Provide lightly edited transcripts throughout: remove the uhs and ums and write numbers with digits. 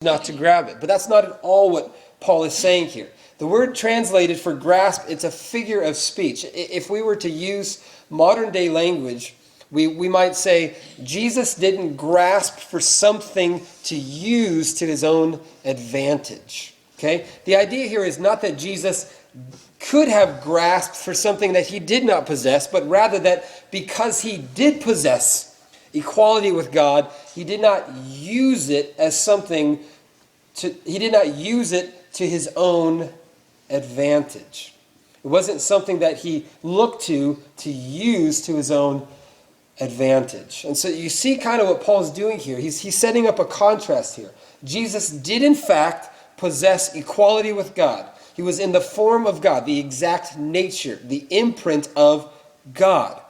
not to grab it. But that's not at all what Paul is saying here. The word translated for grasp, it's a figure of speech. If we were to use modern day language, we might say Jesus didn't grasp for something to use to his own advantage. Okay? The idea here is not that Jesus could have grasped for something that he did not possess, but rather that because he did possess equality with God, he did not use it as something he did not use it to his own advantage. It wasn't something that he looked to use to his own advantage. And so you see kind of what Paul's doing here. He's setting up a contrast here. Jesus did in fact possess equality with God. He was in the form of God, the exact nature, the imprint of God.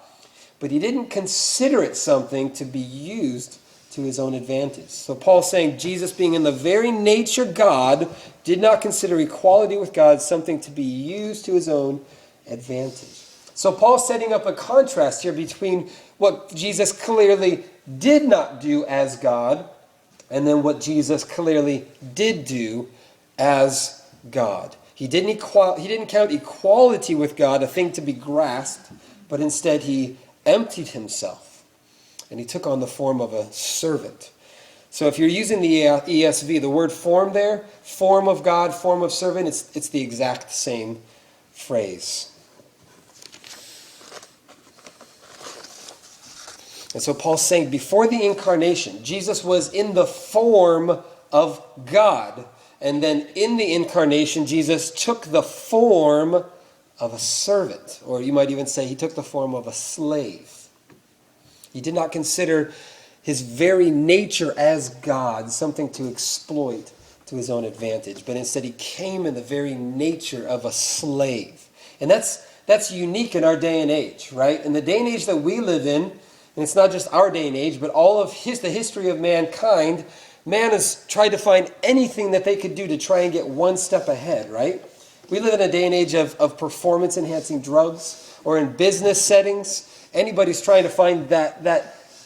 But he didn't consider it something to be used to his own advantage. So Paul's saying Jesus, being in the very nature God, did not consider equality with God something to be used to his own advantage. So Paul's setting up a contrast here between what Jesus clearly did not do as God and then what Jesus clearly did do as God. He didn't count equality with God a thing to be grasped, but instead he emptied himself. And he took on the form of a servant. So if you're using the ESV, the word form there, form of God, form of servant, it's the exact same phrase. And so Paul's saying before the incarnation, Jesus was in the form of God. And then in the incarnation, Jesus took the form of a servant. Or you might even say he took the form of a slave. He did not consider his very nature as God something to exploit to his own advantage, but instead he came in the very nature of a slave. And that's unique in our day and age, right? In the day and age that we live in, and it's not just our day and age, but all of the history of mankind, man has tried to find anything that they could do to try and get one step ahead, right? We live in a day and age of performance-enhancing drugs, or in business settings. Anybody's trying to find that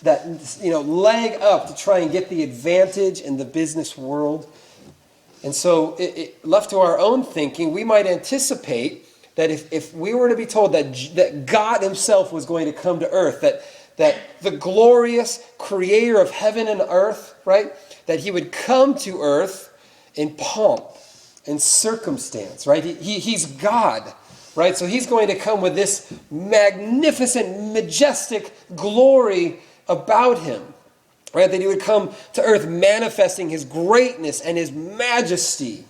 leg up to try and get the advantage in the business world. And so left to our own thinking, we might anticipate that if we were to be told that God himself was going to come to earth, that the glorious creator of heaven and earth, right, that he would come to earth in pomp and circumstance, right? He's God. Right, so he's going to come with this magnificent, majestic glory about him. Right, that he would come to earth manifesting his greatness and his majesty.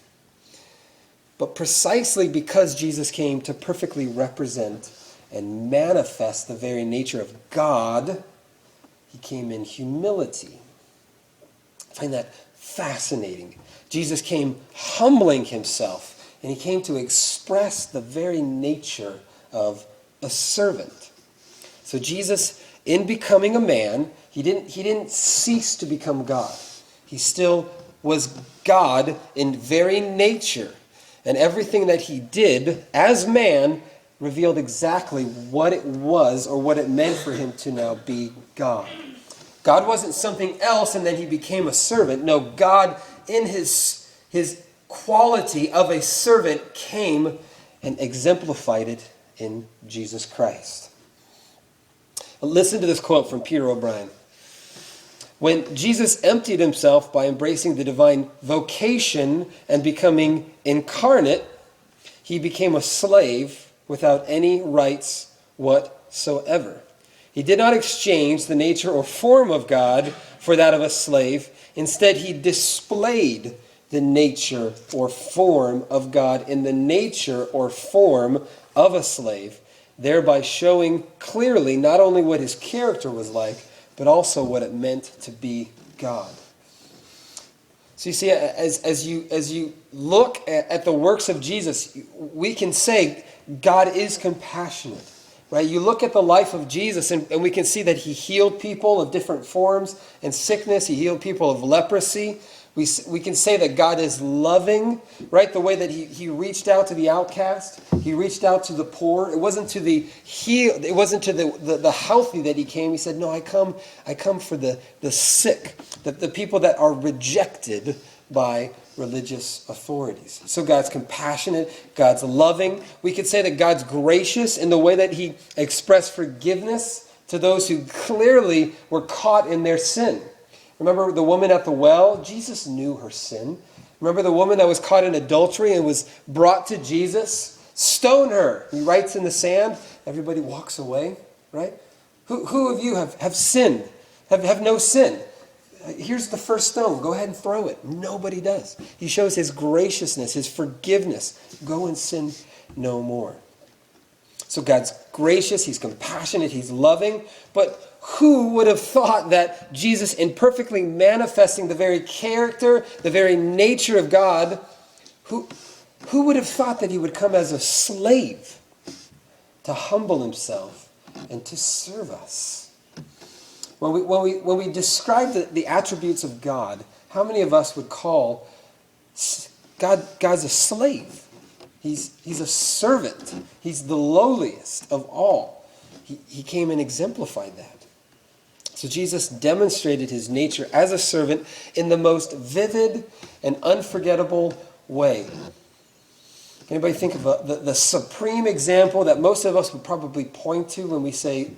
But precisely because Jesus came to perfectly represent and manifest the very nature of God, he came in humility. I find that fascinating. Jesus came humbling himself. And he came to express the very nature of a servant. So Jesus, in becoming a man, he didn't cease to become God. He still was God in very nature. And everything that he did as man revealed exactly what it was or what it meant for him to now be God. God wasn't something else and then he became a servant. No, God in his quality of a servant came and exemplified it in Jesus Christ. Listen to this quote from Peter O'Brien. When Jesus emptied himself by embracing the divine vocation and becoming incarnate, he became a slave without any rights whatsoever. He did not exchange the nature or form of God for that of a slave. Instead, he displayed the nature or form of God in the nature or form of a slave, thereby showing clearly not only what his character was like, but also what it meant to be God. So you see, as you look at the works of Jesus, we can say God is compassionate. Right? You look at the life of Jesus and we can see that he healed people of different forms and sickness. He healed people of leprosy. We can say that God is loving, right? The way that he reached out to the outcast. He reached out to the poor. It wasn't to the healthy that he came. He said, no, I come for the sick, the people that are rejected by religious authorities. So God's compassionate, God's loving. We could say that God's gracious in the way that he expressed forgiveness to those who clearly were caught in their sin. Remember the woman at the well? Jesus knew her sin. Remember the woman that was caught in adultery and was brought to Jesus? Stone her. He writes in the sand. Everybody walks away, right? Who of you have sinned? Have no sin? Here's the first stone. Go ahead and throw it. Nobody does. He shows his graciousness, his forgiveness. Go and sin no more. So God's gracious, he's compassionate, he's loving. But who would have thought that Jesus, in perfectly manifesting the very character, the very nature of God, who would have thought that he would come as a slave to humble himself and to serve us? When we describe the attributes of God, how many of us would call God's a slave? He's a servant. He's the lowliest of all. He came and exemplified that. So Jesus demonstrated his nature as a servant in the most vivid and unforgettable way. Anybody think of the supreme example that most of us would probably point to when we say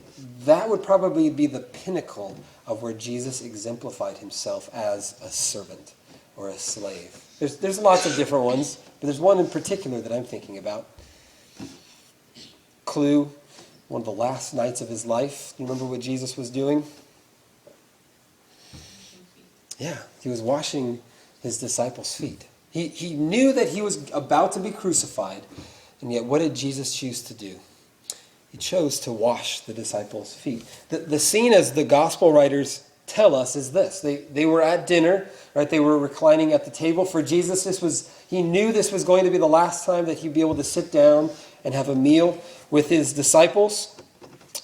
that would probably be the pinnacle of where Jesus exemplified himself as a servant or a slave? There's lots of different ones, but there's one in particular that I'm thinking about. Clue, one of the last nights of his life. Do you remember what Jesus was doing? Yeah, he was washing his disciples' feet. He knew that he was about to be crucified, and yet what did Jesus choose to do? He chose to wash the disciples' feet. The scene, as the gospel writers tell us, is this. They were at dinner, right? They were reclining at the table. For Jesus, he knew this was going to be the last time that he'd be able to sit down and have a meal with his disciples.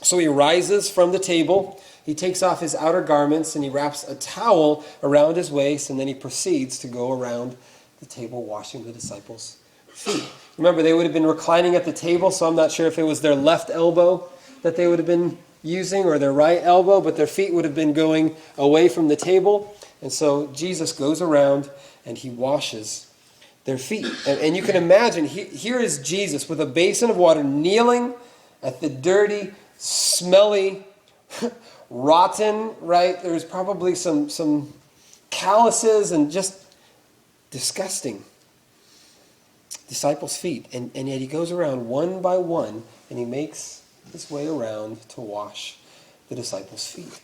So he rises from the table. He takes off his outer garments and he wraps a towel around his waist, and then he proceeds to go around the table washing the disciples' feet. Remember, they would have been reclining at the table, so I'm not sure if it was their left elbow that they would have been using or their right elbow, but their feet would have been going away from the table. And so Jesus goes around and he washes their feet. And you can imagine, here is Jesus with a basin of water kneeling at the dirty, smelly, rotten, right? There's probably some calluses and just disgusting disciples' feet. And yet he goes around one by one and he makes his way around to wash the disciples' feet.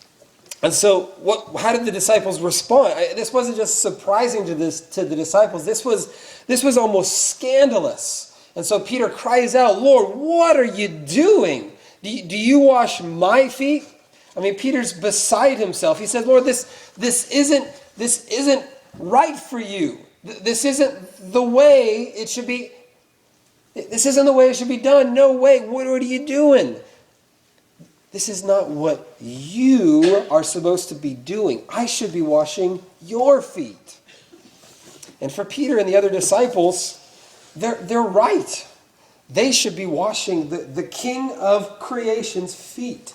And so how did the disciples respond? This wasn't just surprising to the disciples. This was almost scandalous. And so Peter cries out, "Lord, what are you doing? Do you wash my feet?" I mean, Peter's beside himself. He said, "Lord, this isn't right for you. This isn't the way it should be. This isn't the way it should be done. No way. What are you doing? This is not what you are supposed to be doing. I should be washing your feet." And for Peter and the other disciples, they're right. They should be washing the King of creation's feet.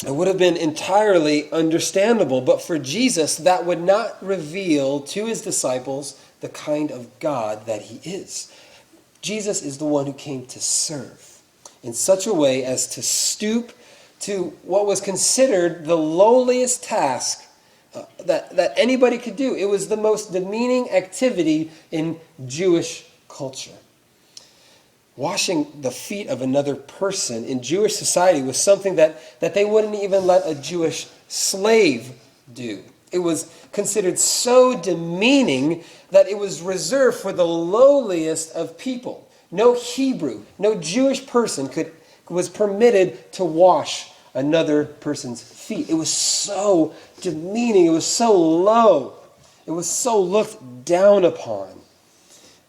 It would have been entirely understandable, but for Jesus, that would not reveal to his disciples the kind of God that he is. Jesus is the one who came to serve in such a way as to stoop to what was considered the lowliest task that anybody could do. It was the most demeaning activity in Jewish culture. Washing the feet of another person in Jewish society was something that they wouldn't even let a Jewish slave do. It was considered so demeaning that it was reserved for the lowliest of people. No Hebrew, no Jewish person was permitted to wash another person's feet. It was so demeaning. It was so low. It was so looked down upon.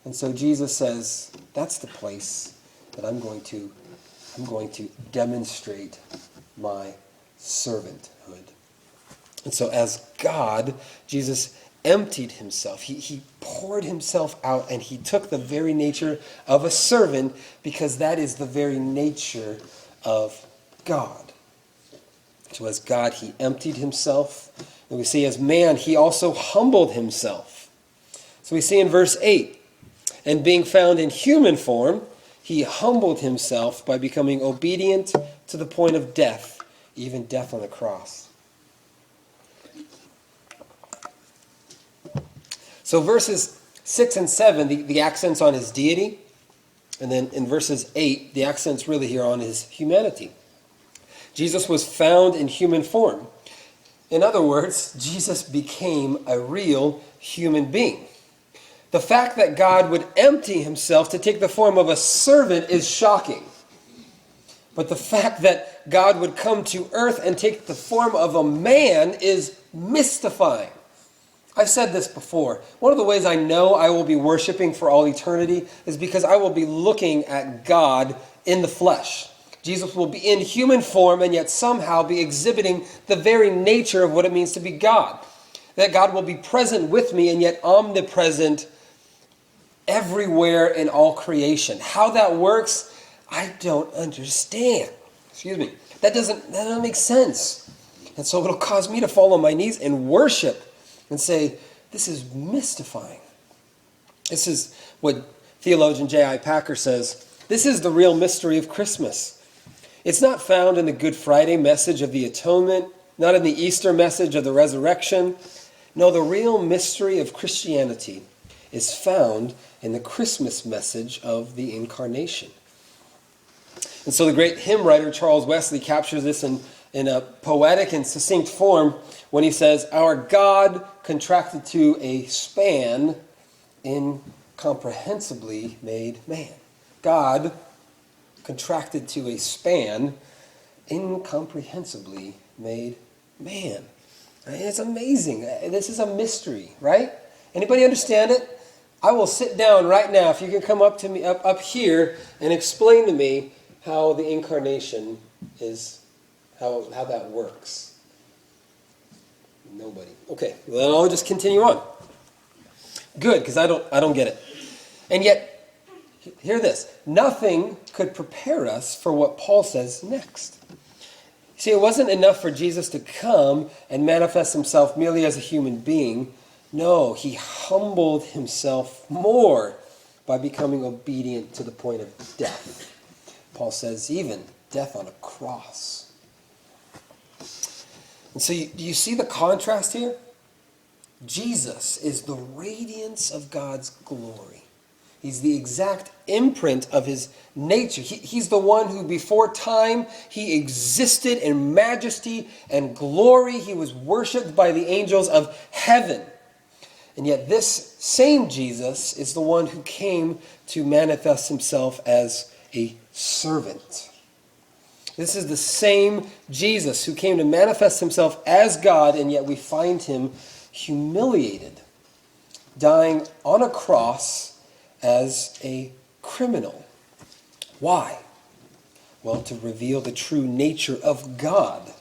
And so Jesus says, that's the place that I'm going to demonstrate my servanthood. And so as God, Jesus emptied himself. He poured himself out, and he took the very nature of a servant, because that is the very nature of God. So as God, he emptied himself. And we see as man, he also humbled himself. So we see in verse 8, and being found in human form, he humbled himself by becoming obedient to the point of death, even death on the cross. So verses 6 and 7, the accents on his deity. And then in verses 8, the accent's really here on his humanity. Jesus was found in human form. In other words, Jesus became a real human being. The fact that God would empty himself to take the form of a servant is shocking. But the fact that God would come to earth and take the form of a man is mystifying. I've said this before. One of the ways I know I will be worshiping for all eternity is because I will be looking at God in the flesh. Jesus will be in human form and yet somehow be exhibiting the very nature of what it means to be God. That God will be present with me and yet omnipresent everywhere in all creation. How that works, I don't understand. That doesn't make sense. And so it'll cause me to fall on my knees and worship and say, this is mystifying. This is what theologian J.I. Packer says. This is the real mystery of Christmas. It's not found in the Good Friday message of the atonement, not in the Easter message of the resurrection. No, the real mystery of Christianity is found in the Christmas message of the incarnation. And so the great hymn writer Charles Wesley captures this in a poetic and succinct form when he says, our God contracted to a span, incomprehensibly made man. God contracted to a span, incomprehensibly made man. It's amazing. This is a mystery, right? Anybody understand it? I will sit down right now if you can come up to me up here and explain to me how the incarnation is, how that works. Nobody. Okay, well, I'll just continue on. Good, because I don't get it. And yet, hear this. Nothing could prepare us for what Paul says next. See, it wasn't enough for Jesus to come and manifest himself merely as a human being. No, he humbled himself more by becoming obedient to the point of death. Paul says even death on a cross. And so do you see the contrast here? Jesus is the radiance of God's glory. He's the exact imprint of his nature. He's the one who before time, he existed in majesty and glory. He was worshipped by the angels of heaven. And yet this same Jesus is the one who came to manifest himself as a servant. This is the same Jesus who came to manifest himself as God, and yet we find him humiliated, dying on a cross as a criminal. Why? Well, to reveal the true nature of God.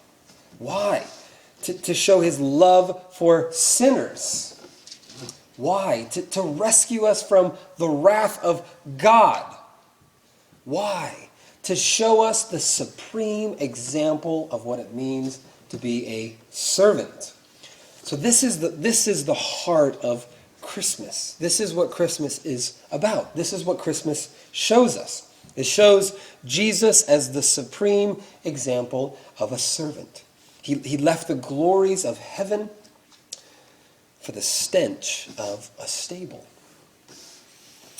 Why? To show his love for sinners. Why? To rescue us from the wrath of God. Why? To show us the supreme example of what it means to be a servant. So this is the heart of Christmas. This is what Christmas is about. This is what Christmas shows us. It shows Jesus as the supreme example of a servant. He left the glories of heaven for the stench of a stable.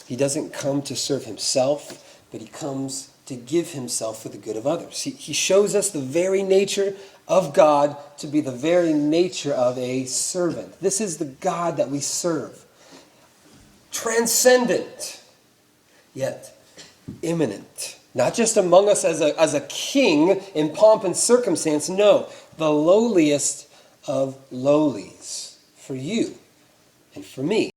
He doesn't come to serve himself, but he comes to give himself for the good of others. He shows us the very nature of God to be the very nature of a servant. This is the God that we serve. Transcendent, yet immanent. Not just among us as a king in pomp and circumstance. No, the lowliest of lowlies for you and for me.